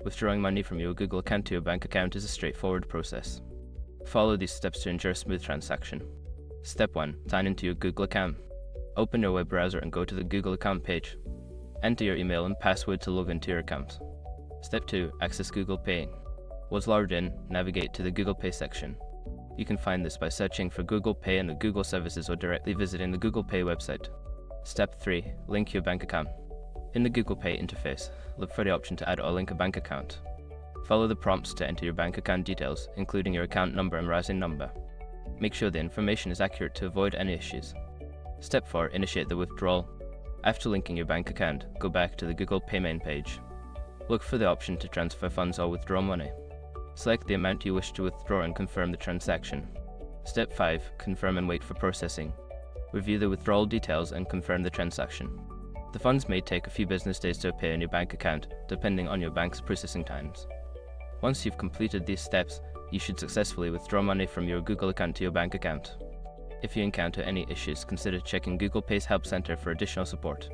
Withdrawing money from your Google account to your bank account is a straightforward process. Follow these steps to ensure a smooth transaction. Step 1. Sign into your Google account. Open your web browser and go to the Google account page. Enter your email and password to log into your account. Step 2. Access Google Pay. Once logged in, navigate to the Google Pay section. You can find this by searching for Google Pay in the Google services or directly visiting the Google Pay website. Step 3. Link your bank account. In the Google Pay interface, look for the option to add or link a bank account. Follow the prompts to enter your bank account details, including your account number and routing number. Make sure the information is accurate to avoid any issues. Step 4. Initiate the withdrawal. After linking your bank account, go back to the Google Pay main page. Look for the option to transfer funds or withdraw money. Select the amount you wish to withdraw and confirm the transaction. Step 5. Confirm and wait for processing. Review the withdrawal details and confirm the transaction. The funds may take a few business days to appear in your bank account, depending on your bank's processing times. Once you've completed these steps, you should successfully withdraw money from your Google account to your bank account. If you encounter any issues, consider checking Google Pay's Help Center for additional support.